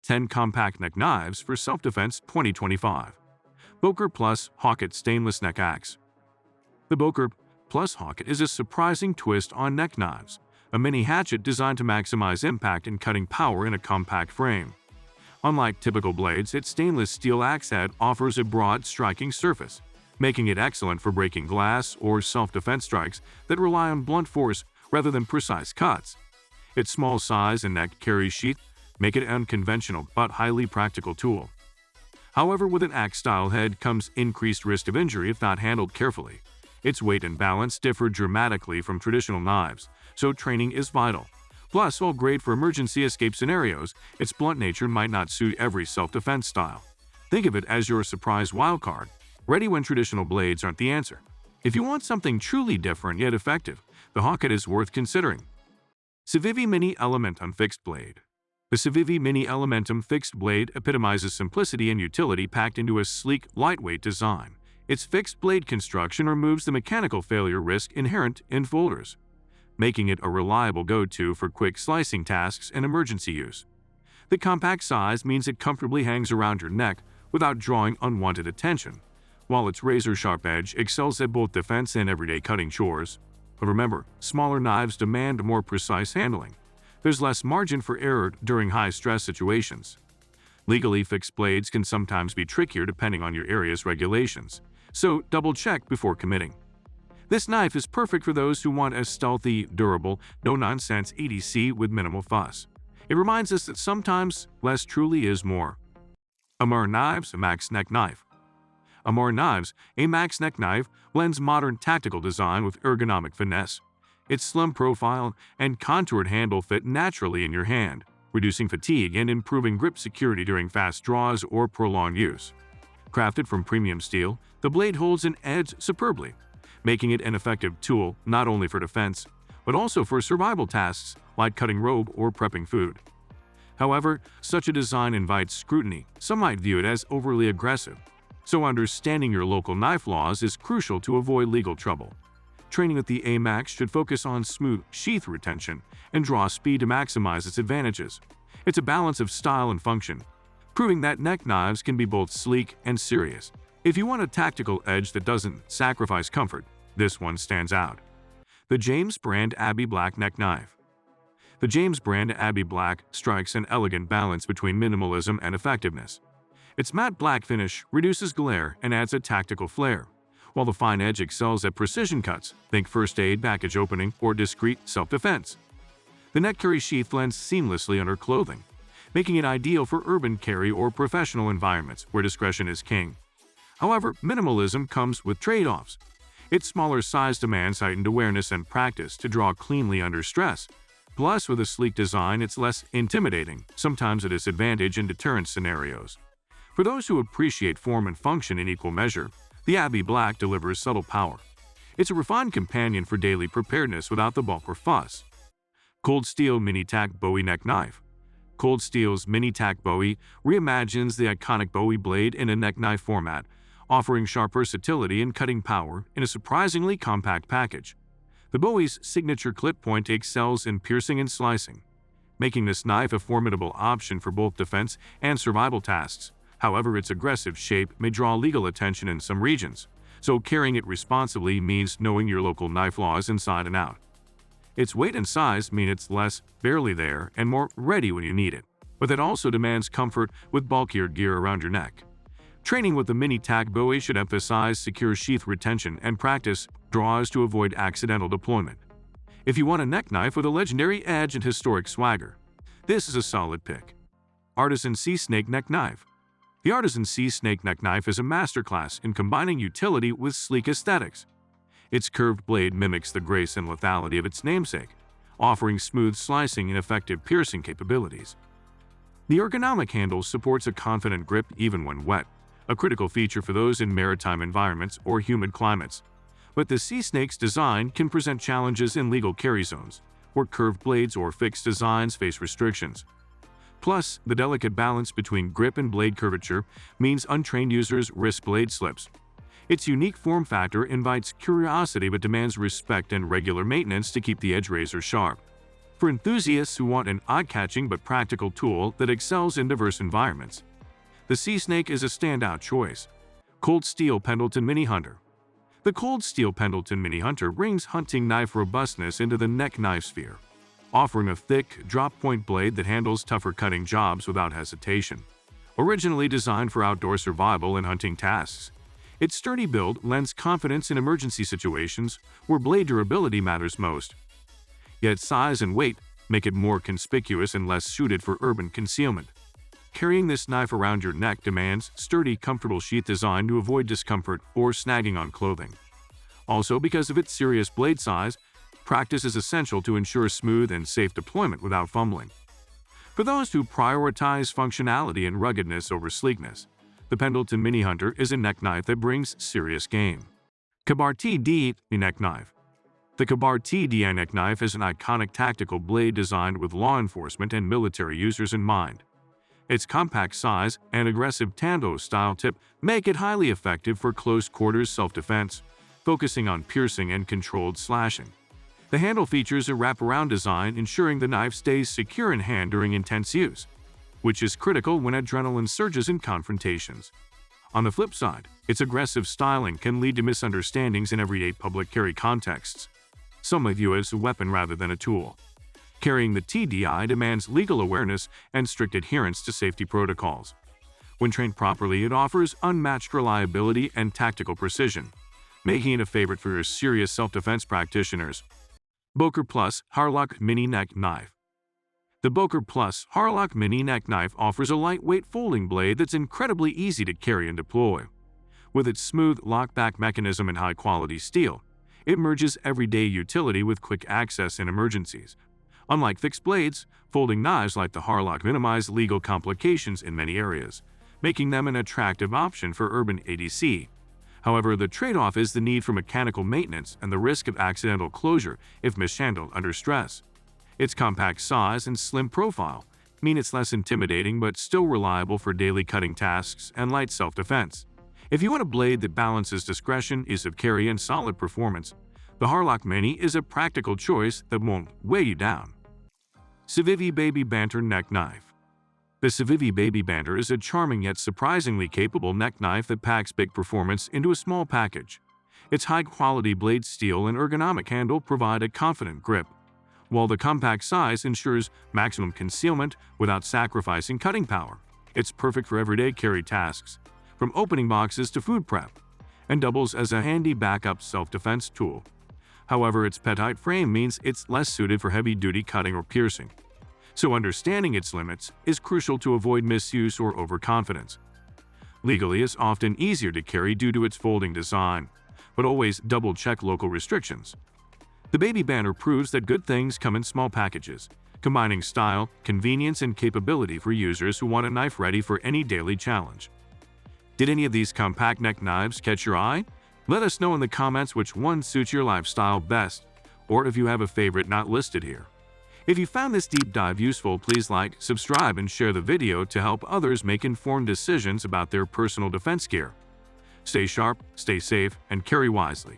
10 Compact Neck Knives for Self-Defense 2025. Boker plus Hawkit Stainless Neck Axe. The Boker plus Hawkit is a surprising twist on neck knives, a mini hatchet designed to maximize impact and cutting power in a compact frame. Unlike typical blades, its stainless steel axe head offers a broad, striking surface, making it excellent for breaking glass or self-defense strikes that rely on blunt force rather than precise cuts. Its small size and neck carry sheath make it an unconventional but highly practical tool. However, with an axe-style head comes increased risk of injury if not handled carefully. Its weight and balance differ dramatically from traditional knives, so training is vital. Plus, while great for emergency escape scenarios, its blunt nature might not suit every self-defense style. Think of it as your surprise wildcard, ready when traditional blades aren't the answer. If you want something truly different yet effective, the Hawkit is worth considering. CEVIVI Mini Elementum Fixed Blade. The Civivi Mini Elementum Fixed Blade epitomizes simplicity and utility packed into a sleek, lightweight design. Its fixed blade construction removes the mechanical failure risk inherent in folders, making it a reliable go-to for quick slicing tasks and emergency use. The compact size means it comfortably hangs around your neck without drawing unwanted attention, while its razor-sharp edge excels at both defense and everyday cutting chores. But remember, smaller knives demand more precise handling. There's less margin for error during high-stress situations. Legally fixed blades can sometimes be trickier depending on your area's regulations, so double-check before committing. This knife is perfect for those who want a stealthy, durable, no-nonsense EDC with minimal fuss. It reminds us that sometimes less truly is more. Amare Knives AMAX Neck Knife. Amare Knives AMAX Neck Knife blends modern tactical design with ergonomic finesse. Its slim profile and contoured handle fit naturally in your hand, reducing fatigue and improving grip security during fast draws or prolonged use. Crafted from premium steel, the blade holds an edge superbly, making it an effective tool not only for defense, but also for survival tasks like cutting rope or prepping food. However, such a design invites scrutiny. Some might view it as overly aggressive, so understanding your local knife laws is crucial to avoid legal trouble. Training with the AMAX should focus on smooth sheath retention and draw speed to maximize its advantages. It's a balance of style and function, proving that neck knives can be both sleek and serious. If you want a tactical edge that doesn't sacrifice comfort, this one stands out. The James Brand Abbey Black Neck Knife. The James Brand Abbey Black strikes an elegant balance between minimalism and effectiveness. Its matte black finish reduces glare and adds a tactical flair, while the fine edge excels at precision cuts, think first aid package opening or discreet self-defense. The neck carry sheath blends seamlessly under clothing, making it ideal for urban carry or professional environments where discretion is king. However, minimalism comes with trade-offs. Its smaller size demands heightened awareness and practice to draw cleanly under stress. Plus, with a sleek design, it's less intimidating, sometimes a disadvantage in deterrence scenarios. For those who appreciate form and function in equal measure, the Abbey Black delivers subtle power. It's a refined companion for daily preparedness without the bulk or fuss. Cold Steel Mini Tack Bowie Neck Knife. Cold Steel's Mini Tack Bowie reimagines the iconic Bowie blade in a neck knife format, offering sharp versatility and cutting power in a surprisingly compact package. The Bowie's signature clip point excels in piercing and slicing, making this knife a formidable option for both defense and survival tasks. However, its aggressive shape may draw legal attention in some regions, so carrying it responsibly means knowing your local knife laws inside and out. Its weight and size mean it's less barely there and more ready when you need it, but that also demands comfort with bulkier gear around your neck. Training with the Mini Tack Bowie should emphasize secure sheath retention and practice draws to avoid accidental deployment. If you want a neck knife with a legendary edge and historic swagger, this is a solid pick. Artisan Sea Snake Neck Knife. The Artisan Sea Snake Neck Knife is a masterclass in combining utility with sleek aesthetics. Its curved blade mimics the grace and lethality of its namesake, offering smooth slicing and effective piercing capabilities. The ergonomic handle supports a confident grip even when wet, a critical feature for those in maritime environments or humid climates. But the Sea Snake's design can present challenges in legal carry zones, where curved blades or fixed designs face restrictions. Plus, the delicate balance between grip and blade curvature means untrained users risk blade slips. Its unique form factor invites curiosity but demands respect and regular maintenance to keep the edge razor sharp. For enthusiasts who want an eye-catching but practical tool that excels in diverse environments, the Sea Snake is a standout choice. Cold Steel Pendleton Mini Hunter. The Cold Steel Pendleton Mini Hunter brings hunting knife robustness into the neck knife sphere, offering a thick, drop-point blade that handles tougher cutting jobs without hesitation. Originally designed for outdoor survival and hunting tasks, its sturdy build lends confidence in emergency situations where blade durability matters most. Yet size and weight make it more conspicuous and less suited for urban concealment. Carrying this knife around your neck demands sturdy, comfortable sheath design to avoid discomfort or snagging on clothing. Also, because of its serious blade size, practice is essential to ensure smooth and safe deployment without fumbling. For those who prioritize functionality and ruggedness over sleekness, the Pendleton Mini Hunter is a neck knife that brings serious game. Kabar TD Neck Knife. The Kabar TD neck knife is an iconic tactical blade designed with law enforcement and military users in mind. Its compact size and aggressive Tando-style tip make it highly effective for close-quarters self-defense, focusing on piercing and controlled slashing. The handle features a wraparound design ensuring the knife stays secure in hand during intense use, which is critical when adrenaline surges in confrontations. On the flip side, its aggressive styling can lead to misunderstandings in everyday public carry contexts. Some may view it as a weapon rather than a tool. Carrying the TDI demands legal awareness and strict adherence to safety protocols. When trained properly, it offers unmatched reliability and tactical precision, making it a favorite for your serious self-defense practitioners. Boker Plus Harlock Mini Neck Knife. The Boker Plus Harlock Mini Neck Knife offers a lightweight folding blade that's incredibly easy to carry and deploy. With its smooth lockback mechanism and high-quality steel, it merges everyday utility with quick access in emergencies. Unlike fixed blades, folding knives like the Harlock minimize legal complications in many areas, making them an attractive option for urban ADC. However, the trade-off is the need for mechanical maintenance and the risk of accidental closure if mishandled under stress. Its compact size and slim profile mean it's less intimidating but still reliable for daily cutting tasks and light self-defense. If you want a blade that balances discretion, ease of carry, and solid performance, the Harlock Mini is a practical choice that won't weigh you down. CEVIVI Baby Banter Neck Knife. The Civivi Baby Banter is a charming yet surprisingly capable neck knife that packs big performance into a small package. Its high-quality blade steel and ergonomic handle provide a confident grip, while the compact size ensures maximum concealment without sacrificing cutting power. It's perfect for everyday carry tasks, from opening boxes to food prep, and doubles as a handy backup self-defense tool. However, its petite frame means it's less suited for heavy-duty cutting or piercing, so understanding its limits is crucial to avoid misuse or overconfidence. Legally, it's often easier to carry due to its folding design, but always double-check local restrictions. The Baby Banter proves that good things come in small packages, combining style, convenience, and capability for users who want a knife ready for any daily challenge. Did any of these compact neck knives catch your eye? Let us know in the comments which one suits your lifestyle best, or if you have a favorite not listed here. If you found this deep dive useful, please like, subscribe, and share the video to help others make informed decisions about their personal defense gear. Stay sharp, stay safe, and carry wisely.